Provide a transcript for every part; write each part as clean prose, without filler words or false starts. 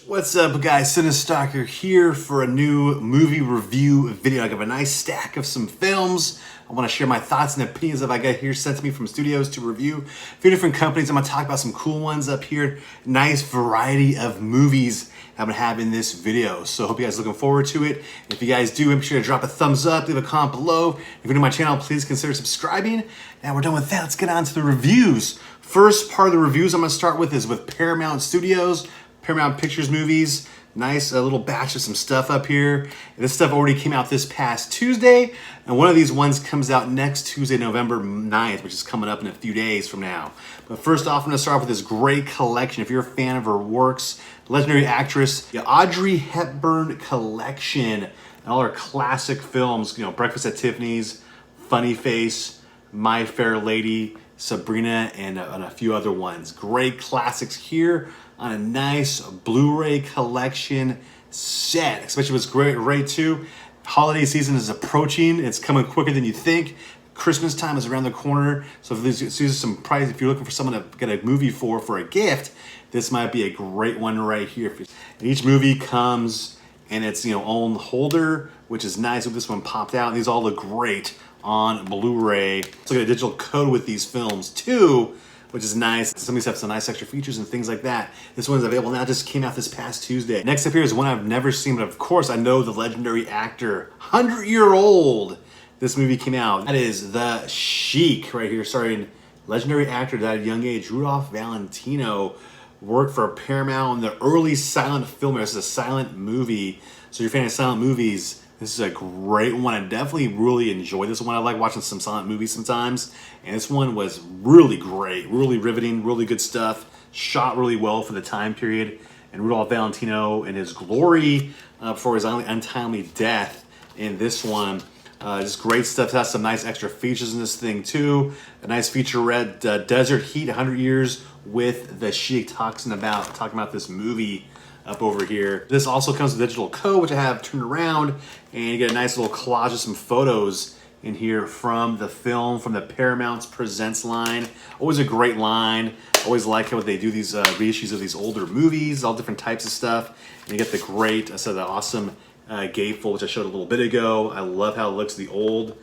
What's up, guys? Cinestalker here for a new movie review video. I have a nice stack of some films. I want to share my thoughts and opinions that I got here sent to me from studios to review. A few different companies. I'm going to talk about some cool ones up here. Nice variety of movies I'm going to have in this video. So I hope you guys are looking forward to it. If you guys do, make sure to drop a thumbs up, leave a comment below. If you're new to my channel, please consider subscribing. And we're done with that. Let's get on to the reviews. First part of the reviews I'm going to start with is with Paramount Studios. Paramount Pictures movies. Nice little batch of some stuff up here. And this stuff already came out this past Tuesday, and one of these ones comes out next Tuesday, November 9th, which is coming up in a few days from now. But first off, I'm gonna start off with this great collection. If you're a fan of her works, legendary actress, the Audrey Hepburn collection, and all her classic films, Breakfast at Tiffany's, Funny Face, My Fair Lady, Sabrina, and a few other ones. Great classics here on a nice Blu-ray collection set, especially with Blu-ray too. Holiday season is approaching. It's coming quicker than you think. Christmas time is around the corner. So if there's some price, if you're looking for someone to get a movie for a gift, this might be a great one right here. And each movie comes in its own holder, which is nice. So this one popped out. These all look great on Blu-ray. So get a digital code with these films too, which is nice. Some of these have some nice extra features and things like that. This one's available now, just came out this past Tuesday. Next up here is one I've never seen, but of course I know the legendary actor, 100-year-old. This movie came out. That is The Sheik right here, starring legendary actor, died at a young age, Rudolph Valentino. Worked for Paramount in the early silent film. This is a silent movie, so if you're a fan of silent movies, this is a great one. I definitely really enjoyed this one. I like watching some silent movies sometimes. And this one was really great, really riveting, really good stuff. Shot really well for the time period. And Rudolph Valentino in his glory before his untimely death in this one. Just great stuff. It has some nice extra features in this thing too. A nice featurette, Desert Heat, 100 Years with the Sheik, talking about this movie up over here. This also comes with digital code, which I have turned around, and you get a nice little collage of some photos in here from the film, from the Paramount's Presents line. Always a great line. Always like how they do these reissues of these older movies, all different types of stuff. And you get the great, the awesome gatefold, which I showed a little bit ago. I love how it looks, the old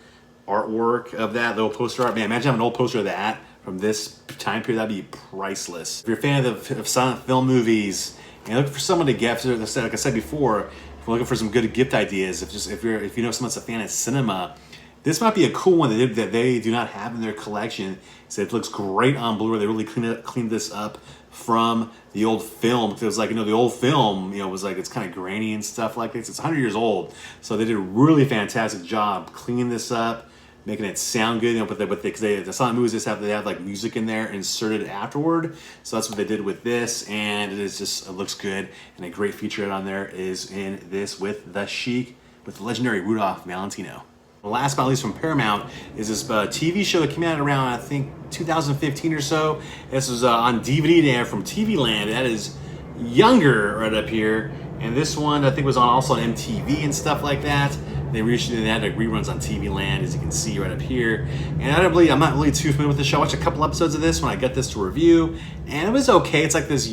artwork of that little poster art. Man, imagine having an old poster of that from this time period. That'd be priceless. If you're a fan of silent film movies, and looking for someone to get, like I said before, if you're looking for some good gift ideas, if you know someone's a fan of cinema, this might be a cool one that they do not have in their collection. So it looks great on Blu-ray. They really cleaned this up from the old film, because it was like, the old film, was like, it's kind of grainy and stuff like this. It's 100 years old, so they did a really fantastic job cleaning this up, making it sound good, because the silent movies they have like music in there inserted afterward. So that's what they did with this, and it looks good. And a great featurette on there is in this with The Sheik, with the legendary Rudolph Valentino. Last but not least from Paramount is this TV show that came out around, I think, 2015 or so. This was on DVD there from TV Land. That is Younger right up here. And this one, I think, was also on MTV and stuff like that. They had like reruns on TV Land, as you can see right up here. And I'm not really too familiar with the show. I watched a couple episodes of this when I got this to review, and it was okay. It's like this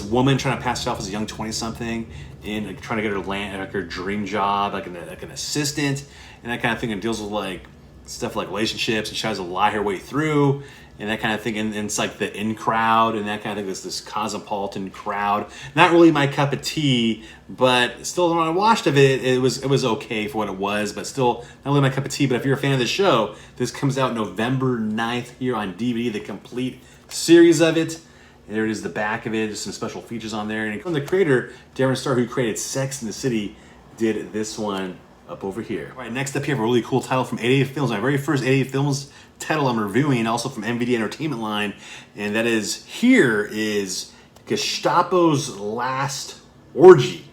woman trying to pass it off as a young 20-something, and trying to get her dream job, like an assistant, and that kind of thing. And deals with like stuff like relationships, and she tries to lie her way through, and that kind of thing. And it's like the in crowd and that kind of thing. This cosmopolitan crowd. Not really my cup of tea, but still, when I watched it was okay for what it was, but still not really my cup of tea. But if you're a fan of the show, this comes out November 9th here on DVD, the complete series of it. And there it is, the back of it, just some special features on there. And from the creator, Darren Star, who created Sex and the City, did this one up over here. All right, next up here, I have a really cool title from 88 Films. My very first 88 Films title I'm reviewing, also from MVD Entertainment line, and that is Gestapo's Last Orgy.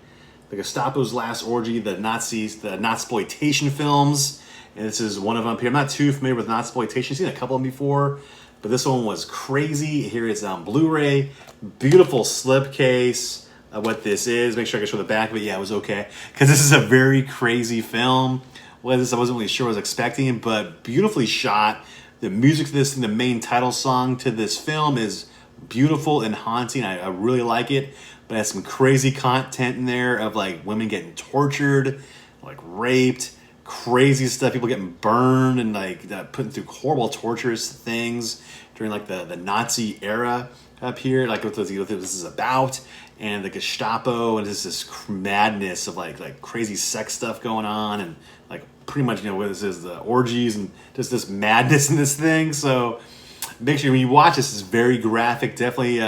The Gestapo's Last Orgy, the Nazploitation films, and this is one of them here. I'm not too familiar with Nazploitation. I've seen a couple of them before, but this one was crazy. Here it's on Blu-ray. Beautiful slipcase. What this is. Make sure I can show the back of it. Yeah, it was okay, because this is a very crazy film. I wasn't really sure what I was expecting, but beautifully shot. The music to this thing, the main title song to this film, is beautiful and haunting. I really like it. but it has some crazy content in there of like women getting tortured, like raped, crazy stuff, people getting burned and like put through horrible torturous things during like the Nazi era up here, like what this is about, and the Gestapo, and this madness of like crazy sex stuff going on, and like pretty much, you know, what this is, the orgies and just this madness in this thing. So make sure when you watch this, it's very graphic. Definitely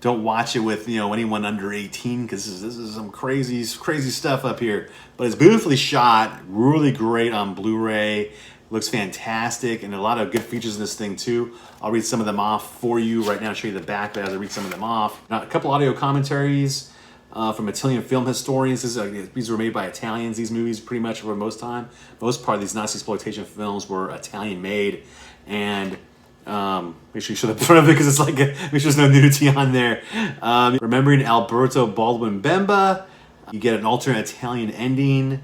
don't watch it with, you know, anyone under 18, because this is some crazy stuff up here. But it's beautifully shot, really great on Blu-ray. Looks fantastic, and a lot of good features in this thing too. I'll read some of them off for you right now. I'll show you the back, but as I read some of them off. Now, a couple audio commentaries from Italian film historians. These were made by Italians. These movies, pretty much for most part of these Nazi exploitation films were Italian made, and make sure you show the front of it because it's like make sure there's no nudity on there. Remembering Alberto Baldwin Bemba, you get an alternate Italian ending.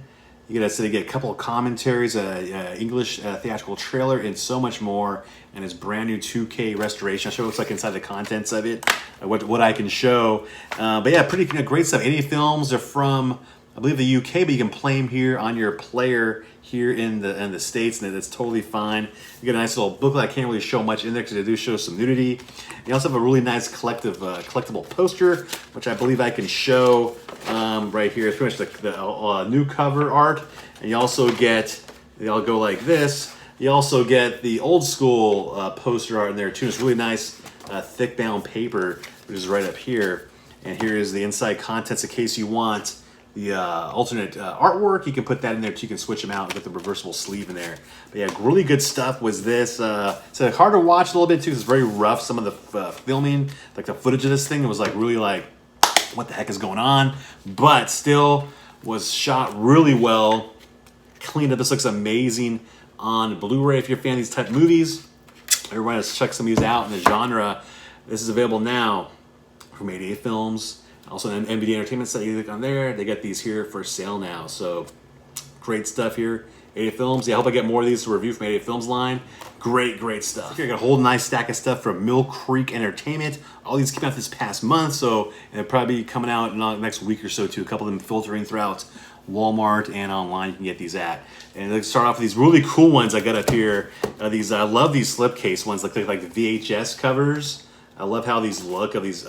You get a couple of commentaries, English theatrical trailer, and so much more. And his brand new 2K restoration. I'll show you what it looks like inside the contents of it, what I can show. But yeah, pretty great stuff. 80 films. They're from, I believe, the UK, but you can play them here on your player here in the States, and it's totally fine. You get a nice little booklet. I can't really show much in there because they do show some nudity. You also have a really nice collectible poster, which I believe I can show right here. It's pretty much the new cover art, and you also get, they all go like this. You also get the old school poster art in there too. It's really nice thick bound paper, which is right up here. And here is the inside contents in case you want the alternate artwork. You can put that in there too. You can switch them out with the reversible sleeve in there. But yeah, really good stuff was this. So hard to watch a little bit too. It's very rough. Some of the filming, like the footage of this thing, it was like really like, what the heck is going on? But still was shot really well, cleaned up. This looks amazing on Blu-ray if you're a fan of these type of movies. Everybody has check some of these out in the genre. This is available now from 88 Films. Also an NBD Entertainment site, you click on there. They get these here for sale now. So great stuff here. 88 Films. Yeah, I hope I get more of these to review from 88 Films line. Great stuff. Here I got a whole nice stack of stuff from Mill Creek Entertainment. All these came out this past month, so and they'll probably be coming out in the next week or so too. A couple of them filtering throughout Walmart and online. You can get these at. And let's start off with these really cool ones I got up here. I love these slipcase ones, like the VHS covers. I love how these look of these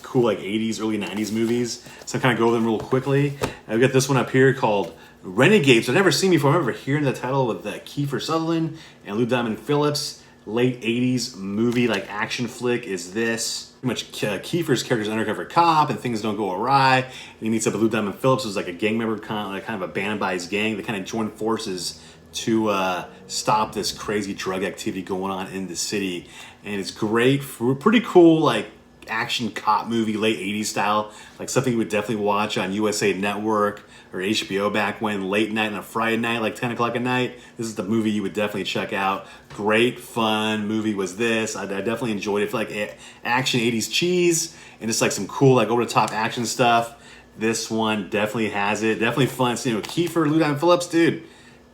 cool like 80s, early 90s movies. So I kind of go over them real quickly. I've got this one up here called Renegades. I've never seen before. I remember hearing the title with Kiefer Sutherland and Lou Diamond Phillips. Late 80s movie, like action flick is this. Pretty much Kiefer's character's an undercover cop and things don't go awry. And he meets up with Lou Diamond Phillips, who's like a gang member, kind of abandoned by his gang. They kind of join forces to stop this crazy drug activity going on in the city. And it's great, pretty cool, like action cop movie, late 80s style, like something you would definitely watch on USA Network or HBO back when, late night on a Friday night, like 10 o'clock at night. This is the movie you would definitely check out. Great fun movie was this. I definitely enjoyed it. For like action 80s cheese and just like some cool like over the top action stuff. This one definitely has it. Definitely fun. So, you know, Kiefer, Lou Diamond Phillips, dude,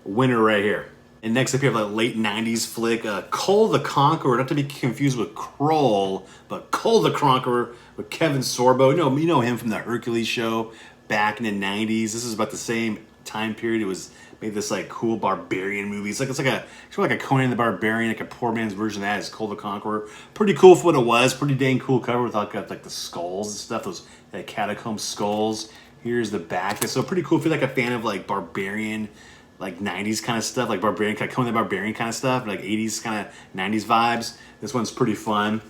winner right here. And next up, you have a late 90s flick, Cole the Conqueror, not to be confused with Kroll, but Cole the Conqueror with Kevin Sorbo. You know him from the Hercules show back in the 90s. This is about the same time period. It was made this like cool barbarian movie. It's like a Conan the Barbarian, like a poor man's version of that. Is Cole the Conqueror. Pretty cool for what it was. Pretty dang cool cover with like the skulls and stuff. Those catacomb skulls. Here's the back. So pretty cool if you're like a fan of like barbarian, like 90s kind of stuff, like barbarian, kind of Conan the Barbarian kind of stuff, like 80s kind of 90s vibes. This one's pretty fun.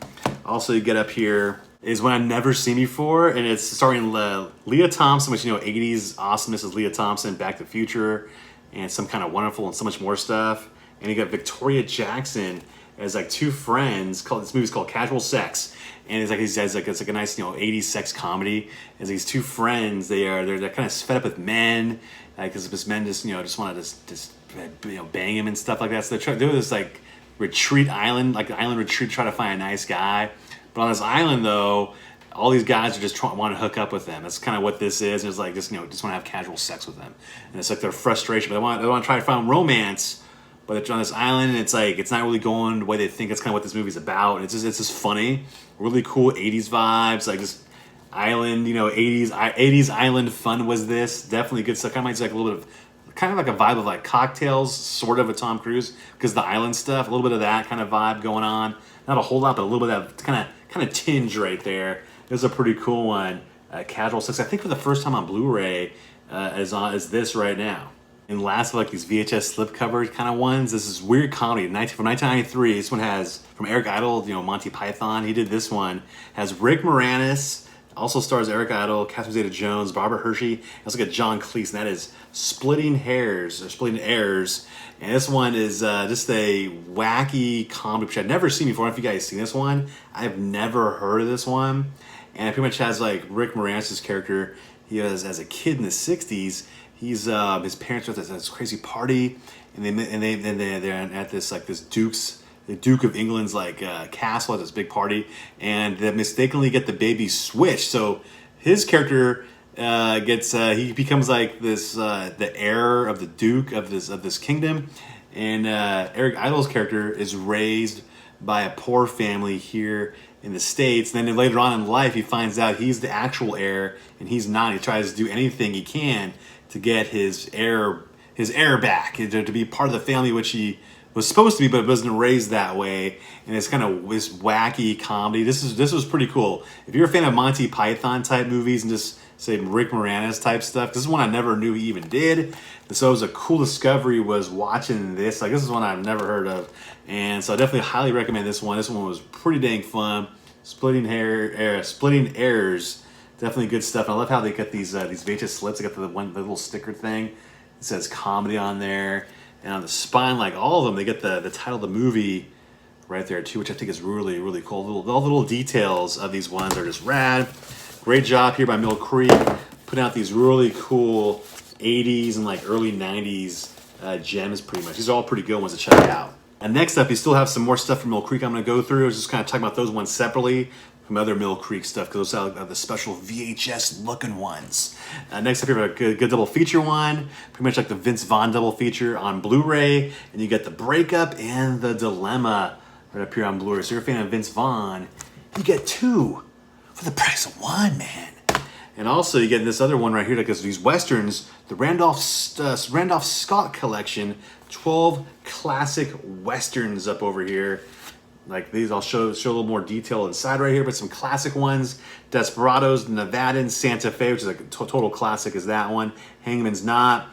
Also, you get up here is one I've never seen before, and it's starring Leah Thompson, which, you know, 80s awesomeness is Leah Thompson, Back to the Future, and Some Kind of Wonderful, and so much more stuff. And you got Victoria Jackson as like two friends. This movie's called Casual Sex, and it's like a nice, you know, 80s sex comedy. As these two friends, they're kind of fed up with men, because this men just want to just bang him and stuff like that. So they're doing this like retreat island, like island retreat, try to find a nice guy. But on this island, though, all these guys are just want to hook up with them. That's kind of what this is. It's like just want to have casual sex with them, and it's like their frustration. But they want to try to find romance, but they're on this island, and it's like it's not really going the way they think. It's kind of what this movie's about. And it's just funny, really cool 80s vibes. Like just island, 80s island fun was this. Definitely good stuff. Kind of reminds me like a little bit of, kind of like a vibe of like Cocktails, sort of a Tom Cruise, because the island stuff, a little bit of that kind of vibe going on. Not a whole lot, but a little bit of that kind of tinge right there. It was a pretty cool one. Casual Sex, I think for the first time on Blu-ray, is this right now. And last, like these VHS slipcover kind of ones. This is weird comedy from 1993. This one has from Eric Idle, Monty Python. He did this one. Has Rick Moranis. Also stars Eric Idle, Catherine Zeta-Jones, Barbara Hershey. Also got John Cleese, and that is Splitting Hairs or Splitting Heirs. And this one is just a wacky comedy, which I've never seen before. I don't know if you guys seen this one. I've never heard of this one. And it pretty much has like Rick Moranis' character. He was as a kid in the '60s. He's his parents were at this crazy party, and they're at this Duke of England's castle at this big party, and they mistakenly get the baby switched. So his character he becomes like this the heir of the Duke of this kingdom, and Eric Idle's character is raised by a poor family here in the States. And then later on in life, he finds out he's the actual heir, and he's not. He tries to do anything he can to get his heir back, to be part of the family, which he was supposed to be, but wasn't raised that way. And it's kind of this wacky comedy. This was pretty cool. If you're a fan of Monty Python type movies and just say Rick Moranis type stuff, this is one I never knew he even did. And so it was a cool discovery was watching this. Like, this is one I've never heard of. And so I definitely highly recommend this one. This one was pretty dang fun. Splitting Heirs. Definitely good stuff. I love how they got these VHS slips. They got the little sticker thing. It says comedy on there. And on the spine, like all of them, they get the title of the movie right there too, which I think is really, really cool. All the little details of these ones are just rad. Great job here by Mill Creek, putting out these really cool 80s and like early 90s gems pretty much. These are all pretty good ones to check out. And next up, you still have some more stuff from Mill Creek I'm going to go through. I was just kind of talking about those ones separately from other Mill Creek stuff, because those are the special VHS looking ones. Next up, you have a good double feature one, pretty much like the Vince Vaughn double feature on Blu-ray, and you get The Breakup and The Dilemma right up here on Blu-ray. So if you're a fan of Vince Vaughn, you get two for the price of one, man. And also you get this other one right here, because these westerns, the Randolph Scott collection, 12 classic westerns up over here. Like these, I'll show a little more detail inside right here, but some classic ones. Desperados, Nevadan, Santa Fe, which is a total classic, is that one. Hangman's Knot,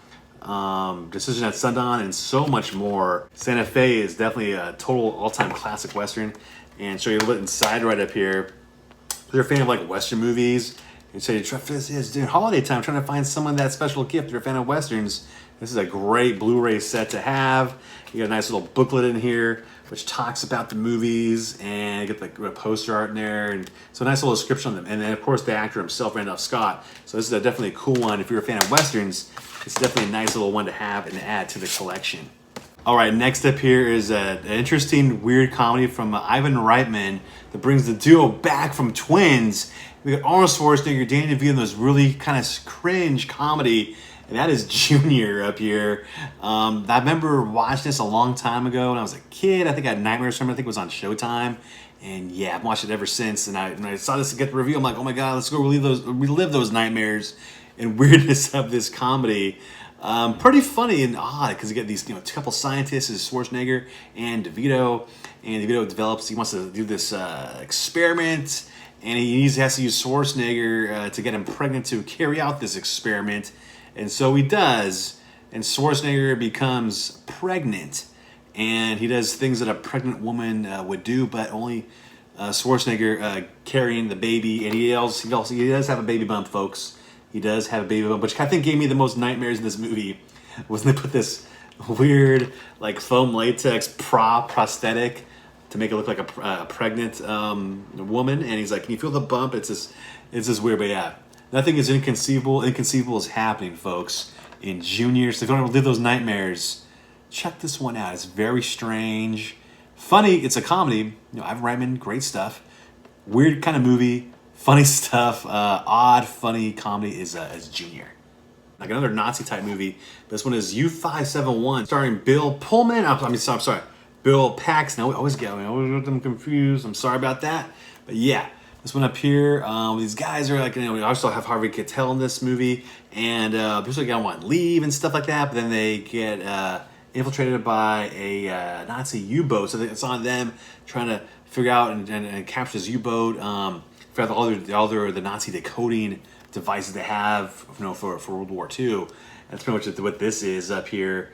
Decision at Sundown, and so much more. Santa Fe is definitely a total all-time classic western. And show you a little bit inside right up here. If you're a fan of like western movies, and say it's during holiday time, trying to find someone that special gift. If you're a fan of westerns, this is a great Blu-ray set to have. You got a nice little booklet in here which talks about the movies, and you get the poster art in there, and so a nice little description on them. And then of course the actor himself, Randolph Scott. So this is definitely a cool one. If you're a fan of westerns, it's definitely a nice little one to have and add to the collection. All right, next up here is an interesting, weird comedy from Ivan Reitman that brings the duo back from twins. We got Arnold Schwarzenegger, Danny DeVito, and those really kind of cringe comedy, and that is Junior up here. I remember watching this a long time ago when I was a kid. I think I had nightmares from it. I think it was on Showtime. And yeah, I've watched it ever since. And when I saw this to get the review, I'm like, oh my God, let's go relive those nightmares and weirdness of this comedy. Pretty funny and odd, because you get these couple scientists, is Schwarzenegger and DeVito. And DeVito he wants to do this experiment, and he has to use Schwarzenegger to get him pregnant to carry out this experiment. And so he does, and Schwarzenegger becomes pregnant, and he does things that a pregnant woman would do, but only Schwarzenegger carrying the baby. And he does have a baby bump, folks. He does have a baby bump, which I think gave me the most nightmares in this movie, was when they put this weird like foam latex prosthetic to make it look like a pregnant woman, and he's like, "Can you feel the bump?" It's this weird, but yeah. Nothing is inconceivable. Inconceivable is happening, folks, in Junior. So if you don't live those nightmares, check this one out. It's very strange. Funny. It's a comedy. Ivan Reitman, great stuff. Weird kind of movie. Funny stuff. Odd, funny comedy is Junior. Like another Nazi-type movie. This one is U-571, starring Bill Pullman. I'm sorry. Bill Paxton. I always get them confused. I'm sorry about that. But yeah. This one up here, these guys are like, we also have Harvey Keitel in this movie, and basically got on leave and stuff like that, but then they get infiltrated by a Nazi U-boat, so it's on them trying to figure out and capture this U-boat, figure out all the Nazi decoding devices they have, for World War II. That's pretty much what this is up here.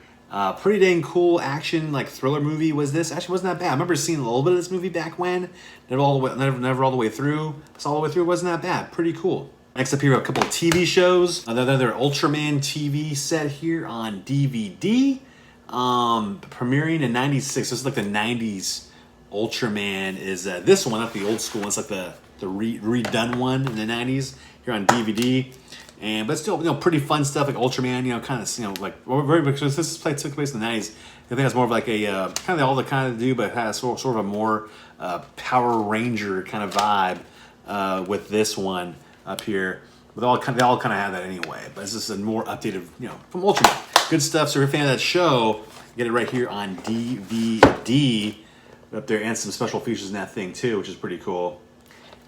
Pretty dang cool action, like thriller movie was this. Actually wasn't that bad. I remember seeing a little bit of this movie back when. Never all the way through. Saw all the way through, wasn't that bad. Pretty cool. Next up here, a couple of TV shows. Another Ultraman TV set here on DVD. Premiering in '96. This is like the '90s Ultraman is this one, not the old school one. It's like the redone one in the '90s here on DVD. But still, pretty fun stuff like Ultraman. Kind of, like very because this took place in the '90s. I think it's more of like a kind of all the kind of do, but it has sort of a more Power Ranger kind of vibe with this one up here. But they all kind of have that anyway. But it's just a more updated, from Ultraman. Good stuff. So if you're a fan of that show, get it right here on DVD up there, and some special features in that thing too, which is pretty cool.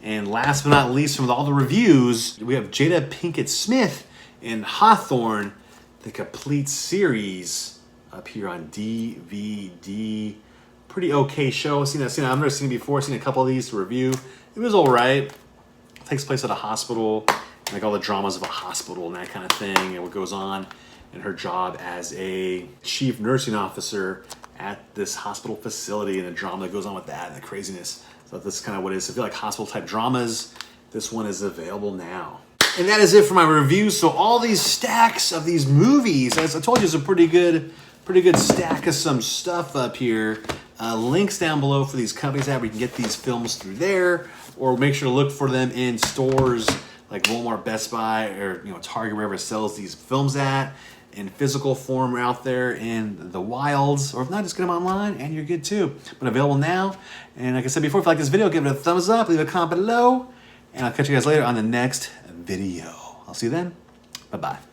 And last but not least, from all the reviews, we have Jada Pinkett Smith in Hawthorne, the complete series up here on DVD. Pretty okay show. I've never seen it before. I've seen a couple of these to review. It was all right. It takes place at a hospital, like all the dramas of a hospital and that kind of thing, and what goes on in her job as a chief nursing officer at this hospital facility, and the drama that goes on with that and the craziness. So this is kind of what it is. If you like hospital type dramas, this one is available now. And that is it for my review. So all these stacks of these movies, as I told you, is a pretty good stack of some stuff up here. Links down below for these companies that we can get these films through there, or make sure to look for them in stores like Walmart, Best Buy, or Target, wherever it sells these films at, in physical form out there in the wilds, or if not, just get them online and you're good too. But available now. And like I said before, if you like this video, give it a thumbs up, leave a comment below, and I'll catch you guys later on the next video. I'll see you then. Bye-bye.